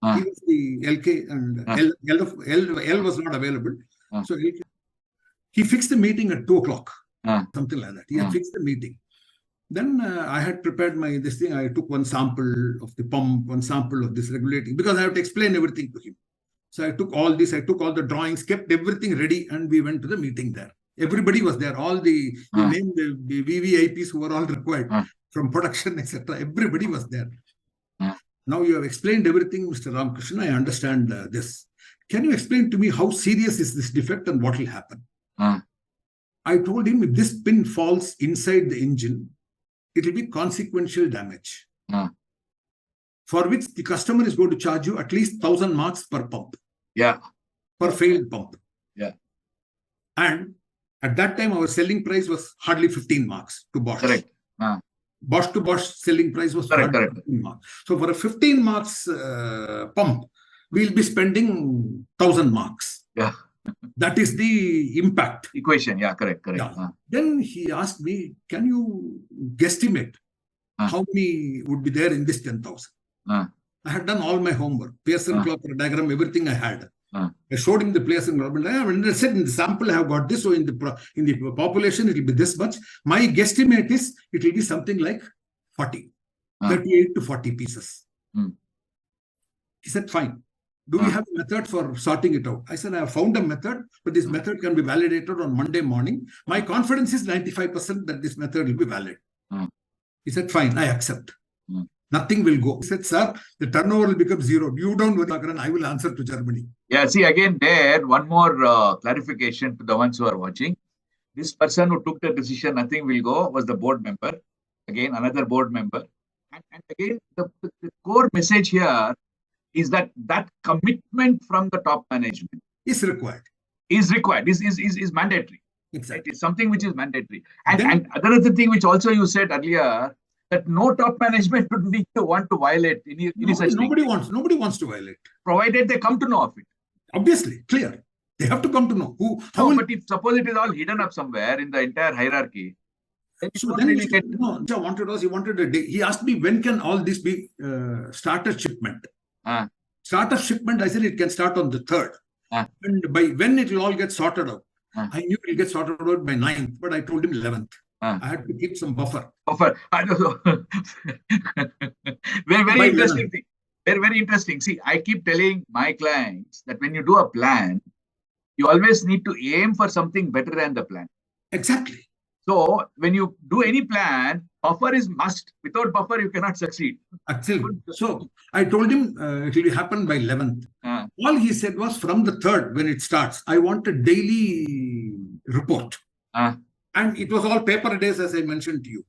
He was the LK and L was not available. So He fixed the meeting at 2 o'clock, something like that. He had Ah. fixed the meeting. Then I had prepared this thing. I took one sample of the pump, one sample of this regulating, because I have to explain everything to him. So I took all this, I took all the drawings, kept everything ready, and we went to the meeting there. Everybody was there. All the, you name the VVIPs who were all required from production, etc. Everybody was there. Now you have explained everything, Mr. Ramakrishnan. I understand this. Can you explain to me how serious is this defect and what will happen? I told him, if this pin falls inside the engine, it will be consequential damage, for which the customer is going to charge you at least 1,000 marks per pump. Per failed pump. And at that time, our selling price was hardly 15 marks to Bosch. Correct. Bosch to Bosch selling price was correct. 15 marks. So for a 15 marks pump, we'll be spending 1,000 marks. That is the impact. Equation. Correct. Then he asked me, can you guesstimate how many would be there in this 10,000? I had done all my homework, Pearson clock diagram, everything I had. I showed him the Pearson clock diagram, and I said, in the sample I have got this, so in the population it will be this much. My guesstimate is it will be something like 38 to 40 pieces. He said, fine. Do we have a method for sorting it out? I said, I have found a method, but this method can be validated on Monday morning. My confidence is 95% that this method will be valid. He said, fine, I accept. Nothing will go. He said, sir, the turnover will become zero. You don't worry, I will answer to Germany. See, again, there, one more clarification to the ones who are watching. This person who took the decision, nothing will go, was the board member. Again, another board member. And again, the core message here is that commitment from the top management is required. Is mandatory. Exactly. It is something which is mandatory. And another thing which also you said earlier, that no top management would want to violate any such thing. Nobody wants to violate. Provided they come to know of it. Obviously, clear. They have to come to know. But if suppose it is all hidden up somewhere in the entire hierarchy, he asked me, when can all this be starter shipment? Start of shipment, I said it can start on the 3rd. And by when it will all get sorted out? I knew it will get sorted out by 9th, but I told him 11th. I had to keep some buffer. I don't know. Very interesting thing. Very interesting. See, I keep telling my clients that when you do a plan, you always need to aim for something better than the plan. Exactly. So when you do any plan, buffer is must. Without buffer, you cannot succeed. Actually, so I told him it will happen by 11th. All he said was, from the 3rd, when it starts, I want a daily report. And it was all paper days, as I mentioned to you.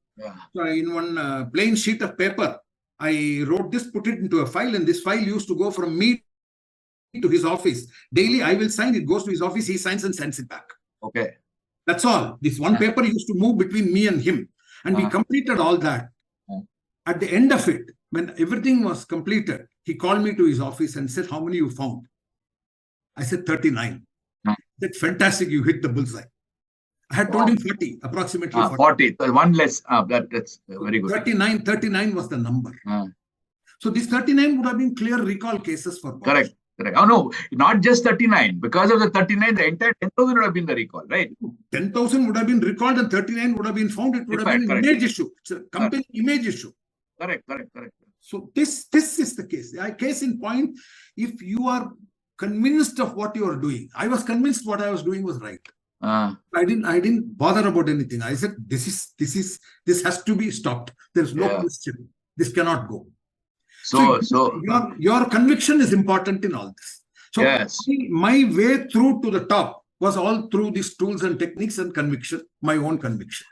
So in one plain sheet of paper, I wrote this, put it into a file, and this file used to go from me to his office. Daily, I will sign, it goes to his office, he signs and sends it back. Okay. That's all. This one paper used to move between me and him. And we completed all that. At the end of it, when everything was completed, he called me to his office and said, how many you found? I said, 39. He said, fantastic, you hit the bullseye. I had told him 40, approximately 40. 40, one less. That's very good. 39 was the number. So this 39 would have been clear recall cases for Bosch. Correct. Oh, no, not just 39. Because of the 39, the entire 10,000 would have been the recall, right? 10,000 would have been recalled and 39 would have been found. It would have been an image issue. It's a company image issue. Correct. So this is the case. Case in point, if you are convinced of what you are doing, I was convinced what I was doing was right. I didn't bother about anything. I said, this has to be stopped. There's no question. This cannot go. So your conviction is important in all this. So my way through to the top was all through these tools and techniques and conviction, my own conviction.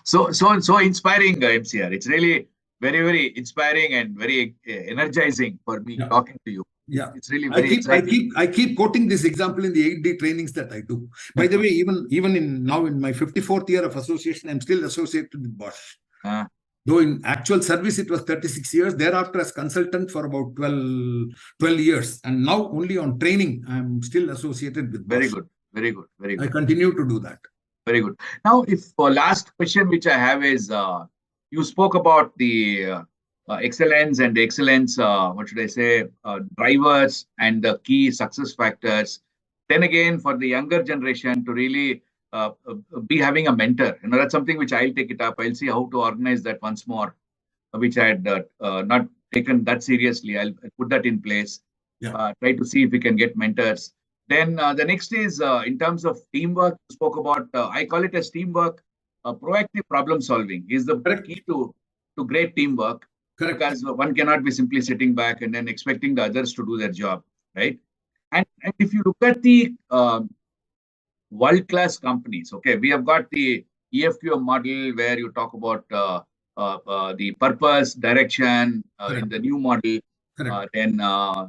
so inspiring, MCR. It's really very, very inspiring and very energizing for me talking to you. Yeah, it's really very exciting. I keep quoting this example in the 8D trainings that I do. By the way, even in my 54th year of association, I'm still associated with Bosch. Though in actual service, it was 36 years. Thereafter, as consultant for about 12 years. And now only on training, I'm still associated with Bosch. Very good. I continue to do that. Very good. Now, if last question which I have is, you spoke about the excellence and the excellence, drivers and the key success factors. Then again, for the younger generation to really be having a mentor. That's something which I'll take it up. I'll see how to organize that once more, which I had not taken that seriously. I'll put that in place. Yeah. Try to see if we can get mentors. Then the next is in terms of teamwork. Spoke about. I call it as teamwork. Proactive problem solving is the Correct. key to great teamwork. Correct. Because one cannot be simply sitting back and then expecting the others to do their job, right? And if you look at the world-class companies, okay, we have got the EFQM model where you talk about the purpose, direction in the new model, then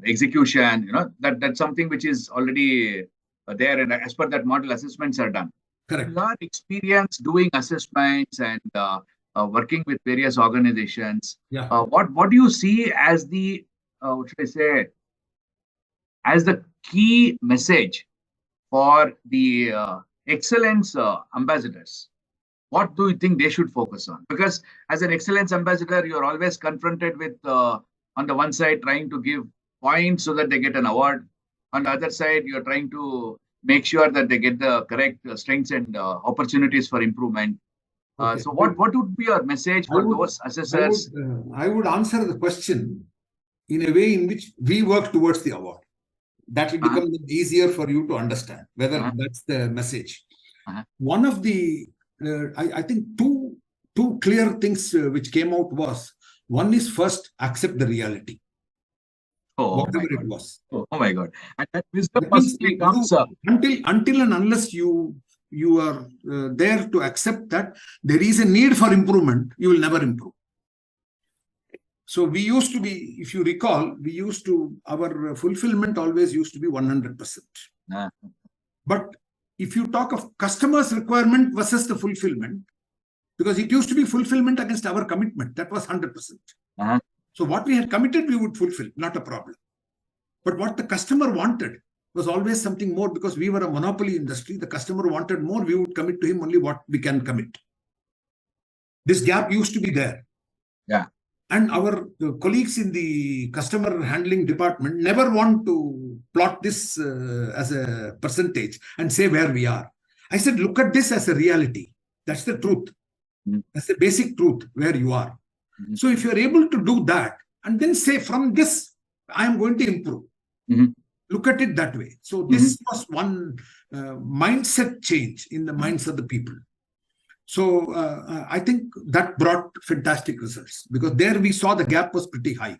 execution. That's something which is already there, and as per that model, assessments are done. Correct. Your experience doing assessments and working with various organizations. Yeah. What do you see as the what should I say, as the key message for the excellence ambassadors? What do you think they should focus on? Because as an excellence ambassador, you're always confronted with, on the one side, trying to give points so that they get an award. On the other side, you're trying to make sure that they get the correct strengths and opportunities for improvement. Okay. So what would be your message for those assessors? I would answer the question in a way in which we work towards the award. That will become easier for you to understand whether that's the message. One of the, I think two clear things which came out was, one is first accept the reality. Whatever it was. Oh my God. And that wisdom must comes until and unless you are there to accept that there is a need for improvement, you will never improve. So we used to be, if you recall, our fulfillment always used to be 100%. But if you talk of customers' requirement versus the fulfillment, because it used to be fulfillment against our commitment, that was 100%. So what we had committed, we would fulfill, not a problem. But what the customer wanted was always something more, because we were a monopoly industry. The customer wanted more, we would commit to him only what we can commit. This gap used to be there. Yeah. And our colleagues in the customer handling department never want to plot this as a percentage and say where we are. I said, look at this as a reality. That's the truth. That's the basic truth where you are. So if you're able to do that and then say, from this, I am going to improve. Look at it that way. So this was one mindset change in the minds of the people. So I think that brought fantastic results, because there we saw the gap was pretty high.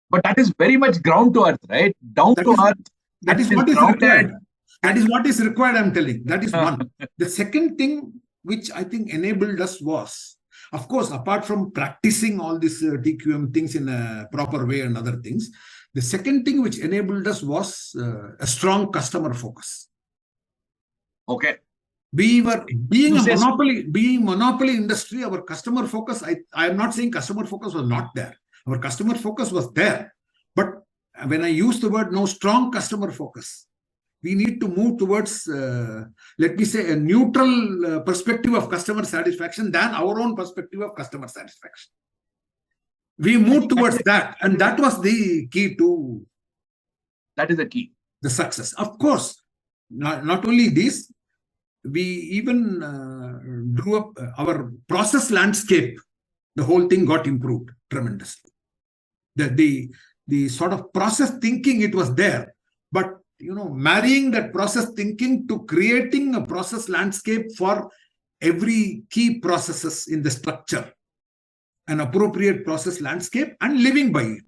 But that is very much ground to earth, right? Down to earth. That is what is required. That is what is required, I'm telling. That is one. The second thing which I think enabled us was, of course, apart from practicing all these TQM things in a proper way and other things, the second thing which enabled us was a strong customer focus. Okay. We were being monopoly industry, our customer focus, I am not saying customer focus was not there. Our customer focus was there. But when I use the word no strong customer focus, we need to move towards, let me say, a neutral perspective of customer satisfaction than our own perspective of customer satisfaction. We moved towards that, and that was the key to... That is the key. The success. Of course, not only this, we even drew up our process landscape. The whole thing got improved tremendously. The sort of process thinking, it was there, but marrying that process thinking to creating a process landscape for every key processes in the structure, an appropriate process landscape, and living by it.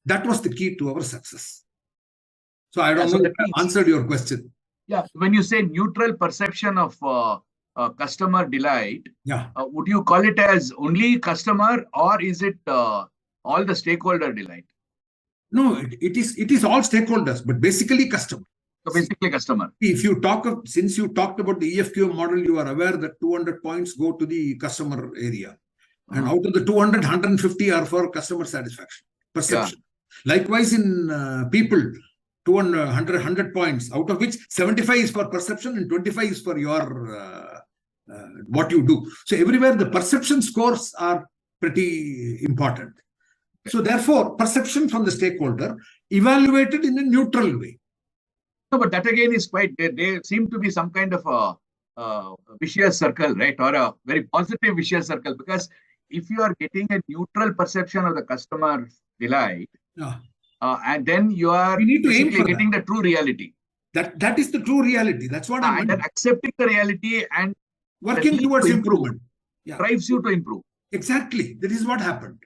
That was the key to our success. So I don't know if I answered your question. Yeah, when you say neutral perception of customer delight, would you call it as only customer, or is it all the stakeholder delight? No, it is all stakeholders, but basically customer. So basically customer. If you since you talked about the EFQM model, you are aware that 200 points go to the customer area. And out of the 200, 150 are for customer satisfaction, perception. Likewise in people, 100 points, out of which 75 is for perception and 25 is for your what you do. So everywhere the perception scores are pretty important. So therefore, perception from the stakeholder evaluated in a neutral way. No, but that again is quite, they seem to be some kind of a vicious circle, right? Or a very positive vicious circle. Because if you are getting a neutral perception of the customer delight, Yeah. And then you are We need to aim basically for getting that. the true reality. That is the true reality. That's what I And then meant. accepting the reality and Working need towards to improve improvement. Yeah. drives you to improve. Exactly. That is what happened.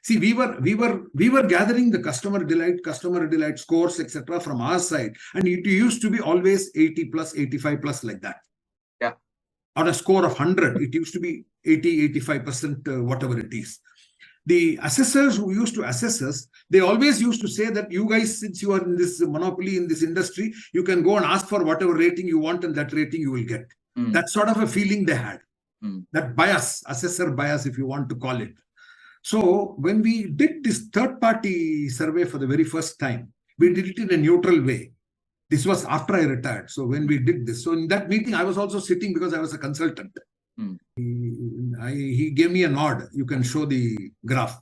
See, we were gathering the customer delight scores, etc., from our side, and it used to be always 80 plus, 85 plus, like that. Yeah. On a score of 100, it used to be 80, 85%, whatever it is. The assessors who used to assess us, they always used to say that you guys, since you are in this monopoly, in this industry, you can go and ask for whatever rating you want, and that rating you will get. That sort of a feeling they had. That bias, assessor bias, if you want to call it. So when we did this third-party survey for the very first time, we did it in a neutral way. This was after I retired. So when we did this, so in that meeting, I was also sitting because I was a consultant. He gave me a nod. You can show the graph.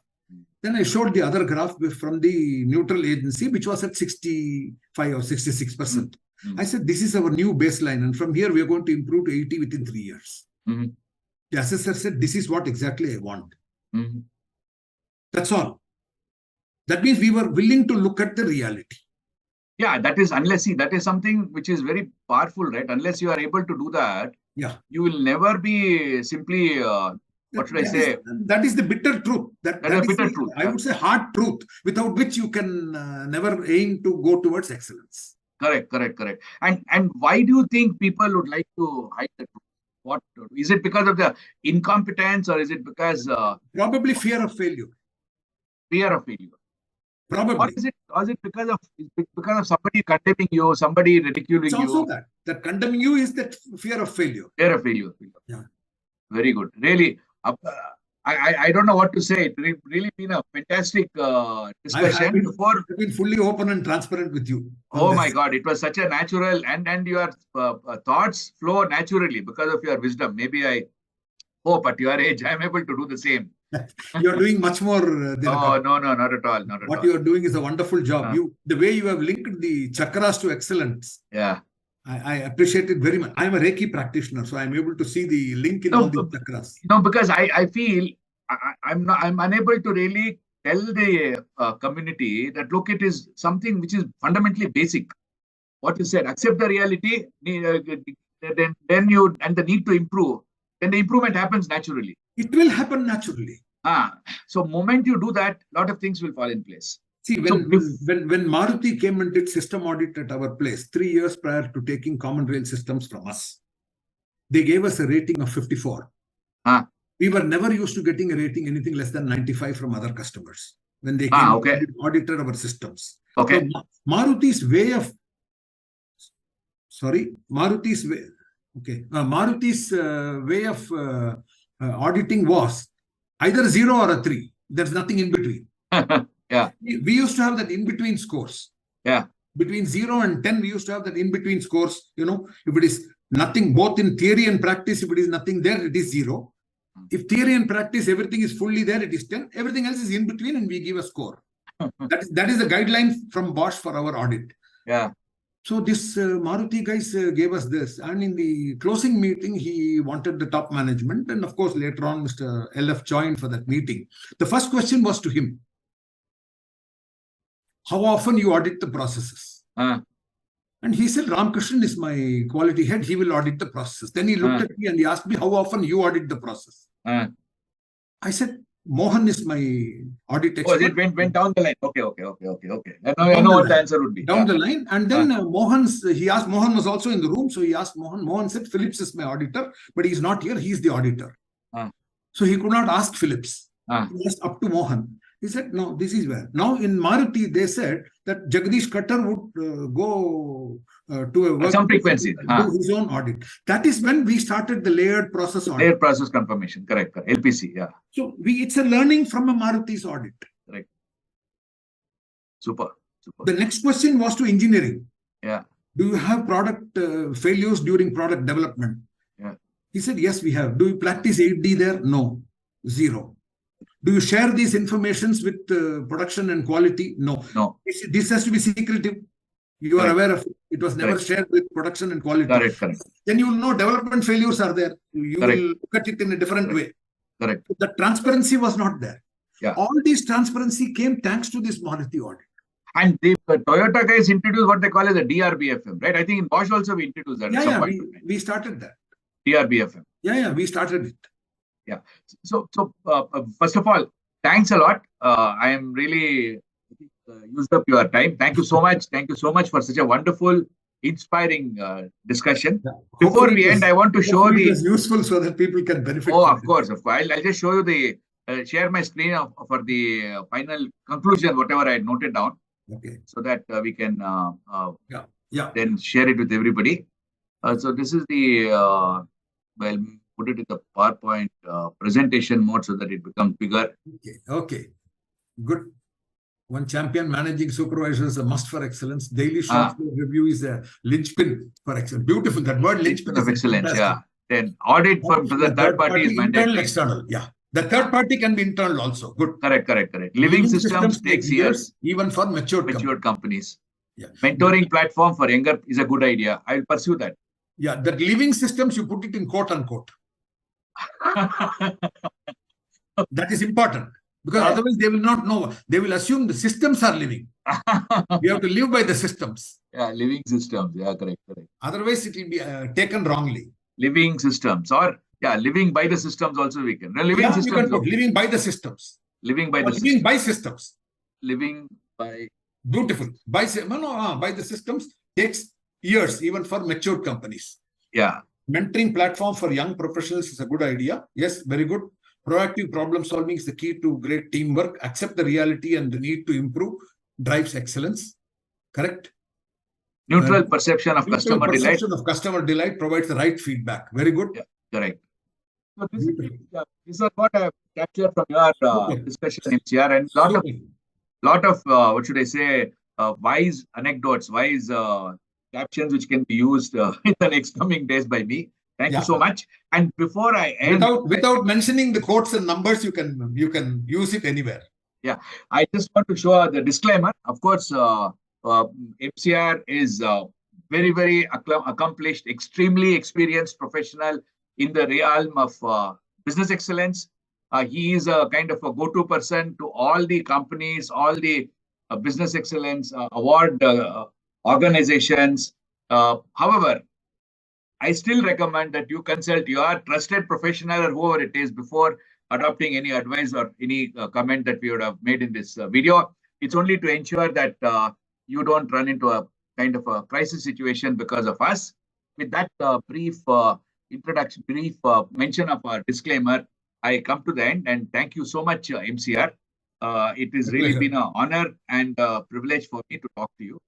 Then I showed the other graph from the neutral agency, which was at 65 or 66%. I said, this is our new baseline. And from here, we are going to improve to 80 within 3 years. The assessor said, this is what exactly I want. That's all. That means we were willing to look at the reality. Yeah, that is, that is something which is very powerful, right? Unless you are able to do that, yeah, you will never be simply, what should I say? That is the bitter truth. That is the bitter truth. I would say hard truth, without which you can never aim to go towards excellence. Correct. And why do you think people would like to hide the truth? What is it, because of the incompetence, or is it because probably fear of failure? Fear of failure. Probably. Or is it because of somebody condemning you, somebody ridiculing you? It's also that condemning you is that fear of failure. Fear of failure. Yeah. Very good. Really, I don't know what to say. It's really been a fantastic discussion. I've been fully open and transparent with you. Oh my God, it was such a natural, and your thoughts flow naturally because of your wisdom. Maybe I hope at your age I'm able to do the same. You're doing much more. Oh, no, not at all. What you're doing is a wonderful job. The way you have linked the chakras to excellence. Yeah. I appreciate it very much. I'm a Reiki practitioner, so I'm able to see the link in all the chakras. Because I feel I'm unable to really tell the community that, look, it is something which is fundamentally basic. What you said, accept the reality, then you, and the need to improve, then the improvement happens naturally. It will happen naturally. So moment you do that, a lot of things will fall in place. See, when Maruti came and did system audit at our place 3 years prior to taking common rail systems from us, they gave us a rating of 54. We were never used to getting a rating anything less than 95 from other customers when they came and audited our systems. Okay. So Maruti's way of auditing was either 0 or a 3. There's nothing in between. Yeah. We used to have that in-between scores. Yeah. Between 0 and 10, we used to have that in-between scores. If it is nothing, both in theory and practice, if it is nothing there, it is 0. If theory and practice, everything is fully there, it is 10. Everything else is in between, and we give a score. That is the guideline from Bosch for our audit. Yeah. So this Maruti guys gave us this. And in the closing meeting, he wanted the top management. And of course, later on, Mr. LF joined for that meeting. The first question was to him. How often you audit the processes? And he said, Ramakrishnan is my quality head. He will audit the processes. Then he looked at me and he asked me, how often you audit the process? I said, Mohan is my audit expert. Oh, it went down the line. Okay. I know what the answer would be. Down the line. And then he asked, Mohan was also in the room. So he asked Mohan. Mohan said, Philips is my auditor, but he's not here. He's the auditor. So he could not ask Philips. He asked up to Mohan. He said, no, this is where. Now in Maruti, they said that Jagdish Khattar would go to a work some frequency, do his own audit. That is when we started the layered process audit. Layered process confirmation, correct. LPC, yeah. So it's a learning from a Maruti's audit. Right. Super. The next question was to engineering. Yeah. Do you have product failures during product development? Yeah. He said, yes, we have. Do you practice 8D there? No. 0. Do you share these informations with production and quality? No. No. This has to be secretive. You are aware of it. It was never shared with production and quality. Correct. Then you will know development failures are there. You Correct. will look at it in a different way. Correct. The transparency was not there. Yeah. All this transparency came thanks to this Maruti audit. And the Toyota guys introduced what they call as a DRBFM, right? I think in Bosch also we introduced that. We started that. DRBFM. We started it. Yeah. So first of all, thanks a lot. I am really used up your time. Thank you so much. Thank you so much for such a wonderful, inspiring discussion. Yeah. Before we end, I want to show the. It was useful so that people can benefit. Oh, of course. I'll just show you the share my screen for the final conclusion, whatever I had noted down. Okay. So that we can then share it with everybody. So this is the put it in the PowerPoint presentation mode so that it becomes bigger. Okay. Good. One champion managing supervisor is a must for excellence. Daily short review is a linchpin for excellence. Beautiful. That word linchpin of excellence. Yeah. Then audit from the third party is mandatory. External. Yeah. The third party can be internal also. Good. Correct. Living systems takes years. Even for matured companies. Yeah. Mentoring platform for younger is a good idea. I will pursue that. Yeah. The living systems, you put it in quote unquote. That is important. Because otherwise they will not know. They will assume the systems are living. We have to live by the systems. Yeah, living systems. Yeah, correct. Otherwise it will be taken wrongly. Living systems or living by the systems also we can. Living systems. You can put living by the systems. Living by systems. Living by. Beautiful. By the systems takes years even for matured companies. Yeah. Mentoring platform for young professionals is a good idea. Yes, very good. Proactive problem solving is the key to great teamwork. Accept the reality and the need to improve drives excellence. Correct? Neutral perception of customer delight. Perception of customer delight provides the right feedback. Very good. Yeah, correct. So this is what I have captured from your discussion, MCR, and lot of what should I say, wise anecdotes, wise captions which can be used in the next coming days by me. Thank you so much. And before I end, without mentioning the quotes and numbers, you can use it anywhere. Yeah, I just want to show the disclaimer. Of course, MCR is very, very accomplished, extremely experienced professional in the realm of business excellence. He is a kind of a go-to person to all the companies, all the business excellence award organizations. However, I still recommend that you consult your trusted professional or whoever it is before adopting any advice or any comment that we would have made in this video. It's only to ensure that you don't run into a kind of a crisis situation because of us. With that brief introduction, brief mention of our disclaimer, I come to the end and thank you so much, MCR. It has really been an honor and a privilege for me to talk to you.